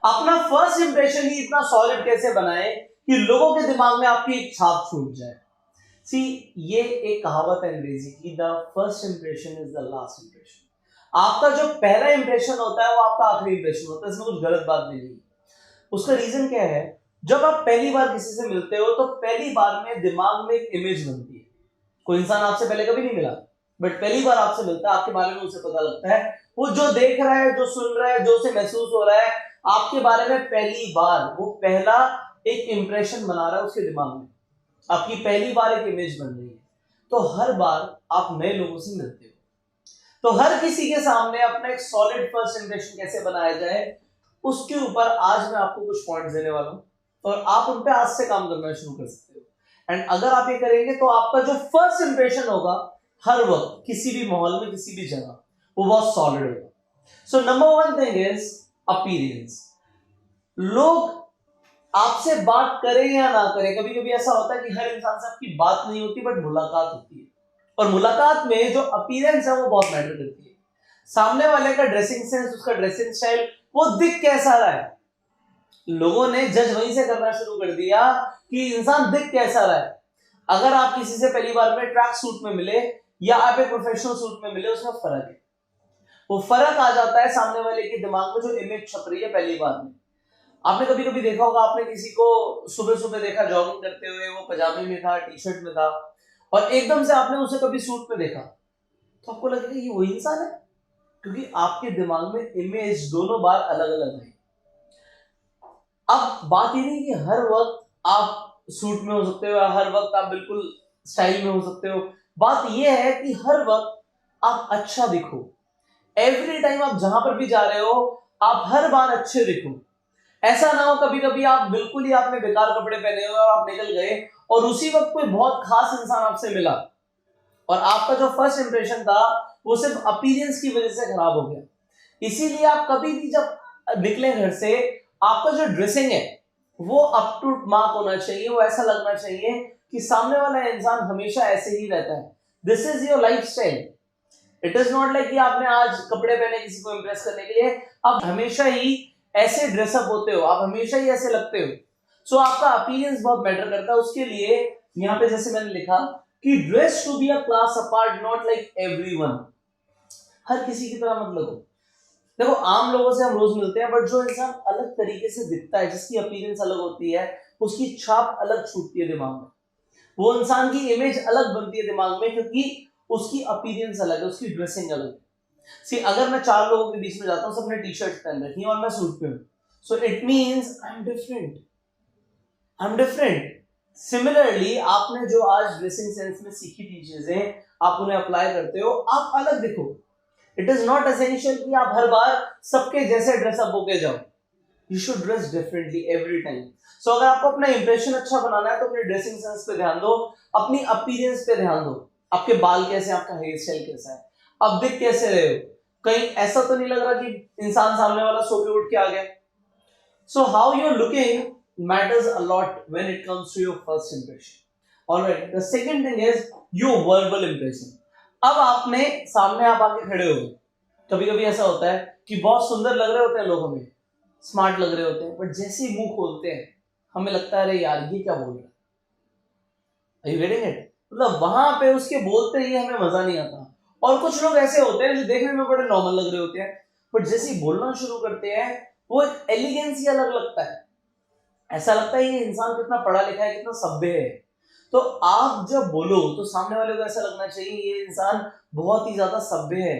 अपना first impression ही इतना solid कैसे बनाए कि लोगों के दिमाग में आपकी एक छाप छूट जाए। सी, ये एक कहावत है अंग्रेजी की, the first impression is the last impression. आपका जो पहला इंप्रेशन होता है वो आपका आखिरी इंप्रेशन होता है, इसमें कुछ गलत बात नहीं है। उसका रीजन क्या है? जब आप पहली बार किसी से मिलते हो तो पहली बार में दिमाग में एक इमेज बनती है। कोई इंसान आपसे पहले कभी नहीं मिला, बट पहली बार आपसे मिलता है, आपके बारे में उसे पता लगता है, वो जो देख रहा है, जो सुन रहा है, जो उसे महसूस हो रहा है आपके बारे में, पहली बार वो पहला एक इंप्रेशन बना रहा है उसके दिमाग में, आपकी पहली बार एक इमेज बन रही है। तो हर बार आप नए लोगों से मिलते हो, तो हर किसी के सामने अपना एक सॉलिड फर्स्ट इंप्रेशन कैसे बनाया जाए, उसके ऊपर आज मैं आपको कुछ पॉइंट्स देने वाला हूं और आप उन पे आज से काम करना शुरू कर सकते हो। एंड अगर आप ये करेंगे तो आपका जो फर्स्ट इंप्रेशन होगा हर वक्त किसी भी माहौल में, किसी भी जगह, वो बहुत सॉलिड होगा। So number one thing is appearance. लोग आपसे बात करें या ना करें, कभी कभी ऐसा होता है कि हर इंसान से आपकी बात नहीं होती बट मुलाकात होती है, और मुलाकात में जो अपीयरेंस है वो बहुत मैटर करती है। सामने वाले का ड्रेसिंग सेंस, उसका ड्रेसिंग स्टाइल, वो दिख कैसा रहा है, लोगों ने जज वहीं से करना शुरू कर दिया कि इंसान दिख कैसा रहा है। अगर आप किसी से पहली बार में ट्रैक सूट में मिले या आप एक प्रोफेशनल सूट में मिले, उसमें फर्क है, वो फर्क आ जाता है सामने वाले के दिमाग में जो इमेज छप रही है पहली बार में। आपने कभी कभी देखा होगा, आपने किसी को सुबह सुबह देखा जॉगिंग करते हुए, वो पजामे में था, टी शर्ट में था, और एकदम से आपने उसे कभी सूट में देखा, तो आपको लगेगा ये वही इंसान है, क्योंकि आपके दिमाग में इमेज दोनों बार अलग अलग है। अब बात ये नहीं कि हर वक्त आप सूट में हो सकते हो या हर वक्त आप बिल्कुल स्टाइल में हो सकते हो, बात ये है कि हर वक्त आप अच्छा दिखो। एवरी टाइम आप जहां पर भी जा रहे हो आप हर बार अच्छे दिखो। ऐसा ना हो कभी कभी आप बिल्कुल ही आपने बेकार कपड़े पहने हुए और आप निकल गए और उसी वक्त कोई बहुत खास इंसान आपसे मिला और आपका जो फर्स्ट इंप्रेशन था वो सिर्फ अपीयरेंस की वजह से खराब हो गया। इसीलिए आप कभी भी जब निकले घर से, आपका जो ड्रेसिंग है वो अप टू मार्क होना चाहिए, वो ऐसा लगना चाहिए कि सामने वाला इंसान हमेशा ऐसे ही रहता है। This is your life style. It is not like कि आपने आज कपड़े पहने किसी को इंप्रेस करने के लिए, आप हमेशा ही ऐसे ड्रेसअप होते हो, आप हमेशा ही ऐसे लगते हो। सो आपका अपीयरेंस बहुत मैटर करता है। उसके लिए यहाँ पे जैसे मैंने लिखा कि dress to be a class apart, not like everyone. हर किसी की तरह मत लगो। देखो, आम लोगों से हम रोज मिलते हैं, बट जो इंसान अलग तरीके से दिखता है, जिसकी अपीयरेंस अलग होती है, उसकी छाप अलग छूटती है दिमाग में, वो इंसान की इमेज अलग बनती है दिमाग में, क्योंकि उसकी अपीयरेंस अलग है, उसकी ड्रेसिंग अलग है। सी, अगर मैं चार लोगों के बीच में जाता हूँ, सबने टी शर्ट पहन रखी है और मैं सूट पे हूँ, so it means I am different, I am different. Similarly आपने जो आज ड्रेसिंग सेंस में सीखी थी चीजें, आप उन्हें अप्लाई करते हो, आप अलग दिखो। इट इज नॉट एसेंशियल कि आप हर बार सबके जैसे ड्रेसअप होके जाओ। You should dress differently every time. So अगर आपको अपना इंप्रेशन अच्छा बनाना है तो अपने ड्रेसिंग सेंस पे ध्यान दो, अपनी अपीयरेंस पे ध्यान दो। आपके बाल कैसे, आपका हेयर स्टाइल कैसा है, अब दिख कैसे रहे हो, कहीं ऐसा तो नहीं लग रहा कि इंसान सामने वाला सो के उठ के आ गया। So how you are looking matters a lot when it comes to your first impression. Alright, the second thing is your verbal impression. अब आपने सामने आप आके खड़े हो गए, कभी कभी ऐसा होता है कि बहुत सुंदर लग रहे होते हैं लोग, हमें स्मार्ट लग रहे होते हैं, बट जैसे ही मुंह खोलते हैं हमें लगता है अरे यार ये क्या बोल रहा है। Are you getting it? मतलब वहां पे उसके बोलते ही हमें मजा नहीं आता। और कुछ लोग ऐसे होते हैं जो देखने में बड़े नॉर्मल लग रहे होते हैं, बट जैसे ही बोलना शुरू करते हैं वो एक एलिगेंस ही अलग लगता है। ऐसा लगता है ये इंसान कितना पढ़ा लिखा है, कितना सभ्य है। तो आप जब बोलो तो सामने वाले को ऐसा लगना चाहिए ये इंसान बहुत ही ज्यादा सभ्य है,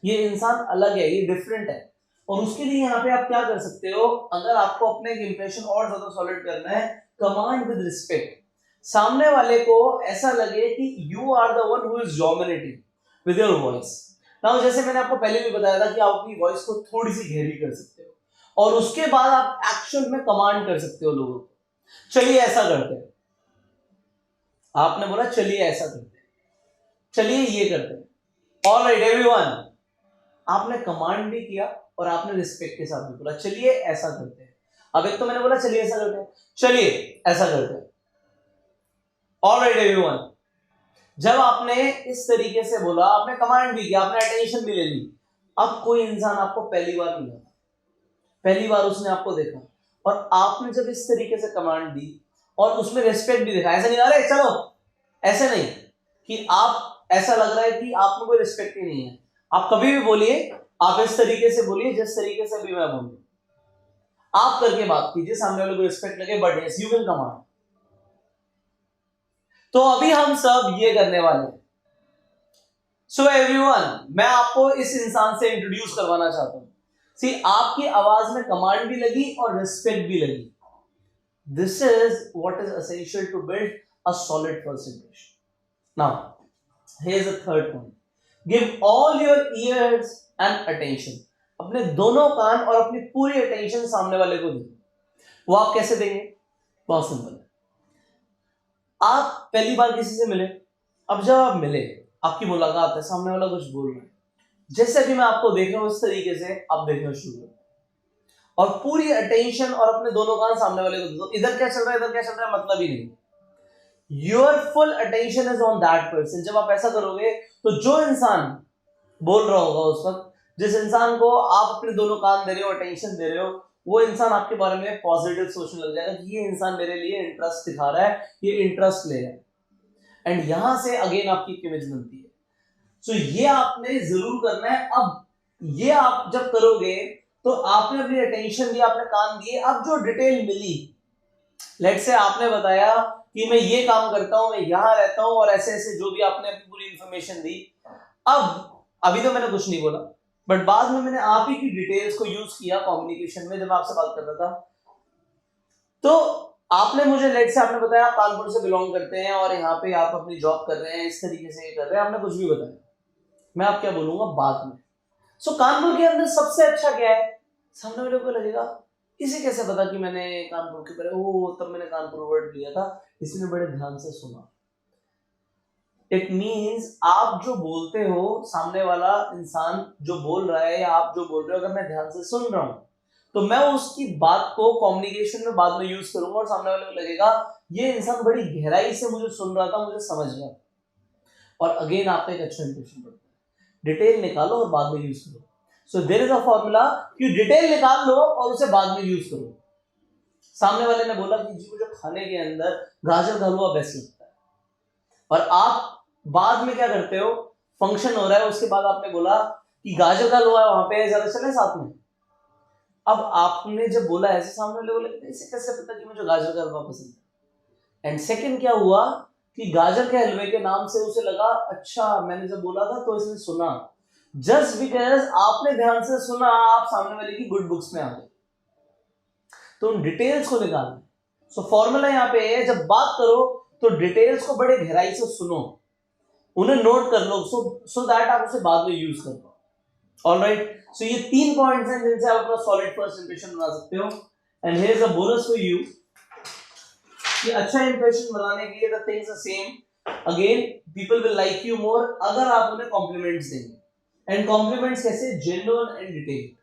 ये इंसान अलग है, ये डिफरेंट है। और उसके लिए यहाँ पे आप क्या कर सकते हो, अगर आपको अपने एक इंप्रेशन और ज्यादा सॉलिड करना है, कमांड विद रिस्पेक्ट। सामने वाले को ऐसा लगे कि you are the one who is dominating with your voice. Now जैसे मैंने आपको पहले भी बताया था कि आप अपनी वॉइस को थोड़ी सी गहरी कर सकते हो और उसके बाद आप एक्शन में कमांड कर सकते हो लोगों को। चलिए ऐसा करते हैं, आपने बोला चलिए ऐसा करते हैं, चलिए ये करते हैं। ऑलराइट एवरीवन, आपने कमांड भी किया और आपने रिस्पेक्ट के साथ भी बोला चलिए ऐसा करते हैं। अब एक तो मैंने बोला चलिए ऐसा करते हैं, चलिए ऐसा करते हैं। ऑलराइट एवरीवन, जब आपने इस तरीके से बोला, आपने कमांड भी किया, आपने अटेंशन भी ले ली, अब कोई इंसान आपको पहली बार मिला, पहली बार उसने आपको देखा और आपने जब इस तरीके से कमांड दी और उसमें रिस्पेक्ट भी दिखा, ऐसा नहीं अरे चलो, ऐसे नहीं कि आप ऐसा लग रहा है कि आप में कोई रिस्पेक्ट ही नहीं है। आप कभी भी बोलिए, आप इस तरीके से बोलिए जिस तरीके से भी मैं बोलूं, आप करके बात कीजिए, सामने वाले को रिस्पेक्ट लगे, but yes you will command. तो अभी हम सब ये करने वाले हैं। सो एवरीवन, मैं आपको इस इंसान से इंट्रोड्यूस करवाना चाहता हूं। सी, आपकी आवाज में कमांड भी लगी और रिस्पेक्ट भी लगी। This is what is essential to build a solid first impression. Now here is the third point, give all your ears and attention. अपने दोनों कान और अपनी पूरी अटेंशन सामने वाले को दें। वो आप कैसे देंगे? बहुत सिंपल है। आप पहली बार किसी से मिले, अब जब आप मिले, आपकी मुलाकात है, सामने वाला कुछ बोल रहा है, जैसे अभी मैं आपको देख रहा हूं उस तरीके से आप देखना शुरू करो और पूरी अटेंशन और अपने दोनों कान सामने वाले को दे दो। इधर क्या चल रहा है, इधर क्या चल रहा है, मतलब ही नहीं। Your full attention is on that person. जब आप ऐसा करोगे तो जो इंसान बोल रहा होगा उस वक्त, जिस इंसान को आप अपने दोनों कान दे रहे हो, अटेंशन दे रहे हो, वो इंसान आपके बारे में पॉजिटिव सोचने लग जाएगा कि ये इंसान मेरे लिए इंटरेस्ट दिखा रहा है, ये इंटरेस्ट ले रहा है, एंड यहां से अगेन आपकी इमेज बनती है। सो ये आपने जरूर करना है। अब ये आप जब करोगे तो आपने अपनी अटेंशन दी, आपने कान दिए, अब जो डिटेल मिली, लेट से आपने बताया कि मैं ये काम करता हूं, मैं यहां रहता हूं और ऐसे ऐसे जो भी आपने अपनी पूरी इंफॉर्मेशन दी। अब अभी तो मैंने कुछ नहीं बोला, बट बाद में मैंने आप ही की डिटेल्स को यूज किया कम्युनिकेशन में जब आपसे बात कर रहा था। तो आपने मुझे, लेट से आपने बताया आप कानपुर से बिलोंग करते हैं और यहाँ पे आप अपनी जॉब कर रहे हैं, इस तरीके से ये कर रहे हैं, आपने कुछ भी बताया, मैं आप क्या बोलूंगा बाद में। सो कानपुर के अंदर सबसे अच्छा क्या है, सामने वाले को लगेगा इसे कैसे पता कि मैंने कानपुर के पहले, ओ तब मैंने कानपुर वर्ड लिया था, इसने बड़े ध्यान से सुना। इट मीन्स आप जो बोलते हो, सामने वाला इंसान जो बोल रहा है या आप जो बोल रहे हो, अगर मैं ध्यान से सुन रहा हूं तो मैं उसकी बात को कम्युनिकेशन में बाद में यूज करूंगा और सामने वाले को लगेगा ये इंसान बड़ी गहराई से मुझे सुन रहा था, मुझे समझ गया, और अगेन आपका एक अच्छा इंप्रेशन पड़ता है। डिटेल निकालो और बाद में यूज करो। So there is a formula कि डिटेल निकाल लो और उसे बाद में यूज करो। सामने वाले ने बोला कि जी मुझे खाने के अंदर गाजर का हलवा बेस्ट लगता है, और आप बाद में क्या करते हो, फंक्शन हो रहा है, उसके बाद आपने बोला कि गाजर का हलवा वहां पे ज्यादा चले साथ में। अब आपने जब बोला ऐसे, सामने वाले बोले इसे कैसे पता कि मुझे गाजर का हलवा पसंद है। एंड सेकंड क्या हुआ कि गाजर के हलवे के नाम से उसे लगा अच्छा मैंने जब बोला था तो इसने सुना। जस्ट बिकॉज आपने ध्यान से सुना, आप सामने वाले की गुड बुक्स में आ गए। तो उन डिटेल्स को निकालना। सो फॉर्मूला यहाँ पे है, जब बात करो तो डिटेल्स को बड़े गहराई से सुनो, उन्हें नोट कर लो, सो दैट आप उसे बाद में यूज कर पाओ। ऑलराइट, सो ये 3 पॉइंट्स हैं जिनसे आप अपना सॉलिड फर्स्ट इंप्रेशन बना सकते हो। And here is a bonus for you कि अच्छा इंप्रेशन बनाने के लिए the things are same. Again people will like you more अगर आप उन्हें कॉम्प्लीमेंट्स देंगे। एंड कॉम्प्लीमेंट्स कैसे? Genuine and detail.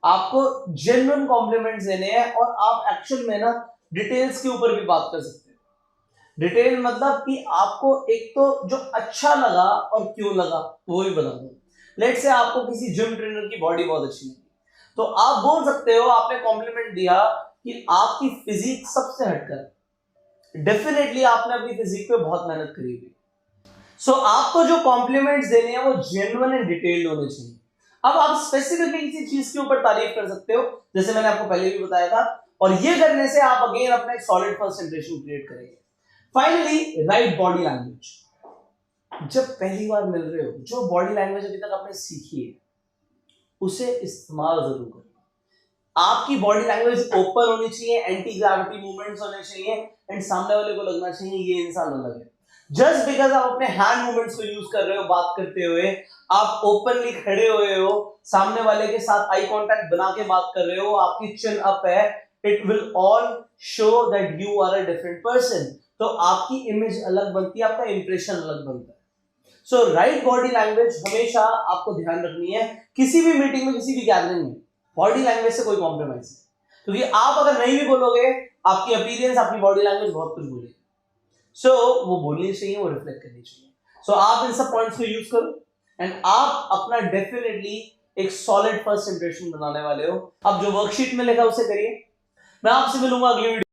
आपको जेन्युइन कॉम्प्लीमेंट्स देने हैं और आप एक्चुअल में ना डिटेल्स के ऊपर भी बात कर सकते हो। डिटेल मतलब कि आपको एक तो जो अच्छा लगा और क्यों लगा वो भी बता दो। लेट से आपको किसी जिम ट्रेनर की बॉडी बहुत अच्छी लगी, तो आप बोल सकते हो, आपने कॉम्प्लीमेंट दिया कि आपकी फिजिक सबसे हटकर, डेफिनेटली आपने अपनी फिजिक पे बहुत मेहनत करी हुई। सो आपको जो कॉम्प्लीमेंट्स देने हैं वो जेन्युइन एंड डिटेल्ड होने चाहिए। अब आप स्पेसिफिकली किसी चीज के ऊपर तारीफ कर सकते हो, जैसे मैंने आपको पहले भी बताया था, और ये करने से आप अगेन अपना एक सॉलिड फर्स्ट इंप्रेशन क्रिएट करेंगे। Finally, right body language. जब पहली बार मिल रहे हो, जो बॉडी लैंग्वेज अभी तक आपने सीखी है उसे इस्तेमाल जरूर करो। आपकी बॉडी लैंग्वेज ओपन होनी चाहिए, एंटी ग्रेविटी मूवमेंट्स होने चाहिए, एंड सामने वाले को लगना चाहिए ये इंसान अलग है। जस्ट बिकॉज आप अपने हैंड मूवमेंट्स को यूज कर रहे हो बात करते हुए, आप ओपनली खड़े हुए हो, सामने वाले के साथ आई कांटेक्ट बना के बात कर रहे हो, आपकी चिन अप है, it will all show that you are a different person. तो आपकी इमेज अलग बनती है, आपका इंप्रेशन अलग बनता है। सो राइट बॉडी लैंग्वेज हमेशा आपको ध्यान रखनी है, किसी भी मीटिंग में, किसी भी गैदरिंग में बॉडी लैंग्वेज से कोई कॉम्प्रोमाइज नहीं, क्योंकि आप अगर नहीं भी बोलोगे, आपकी अपीयरेंस, आपकी बॉडी लैंग्वेज बहुत कुछ बोलेगी। सो वो बोलनी चाहिए, वो रिफ्लेक्ट करनी चाहिए। सो आप इन सब पॉइंट्स को यूज करो एंड आप अपना डेफिनेटली एक सॉलिड फर्स्ट इंप्रेशन बनाने वाले हो। अब जो वर्कशीट में लिखा उसे करिए। मैं आपसे मिलूंगा अगली वीडियो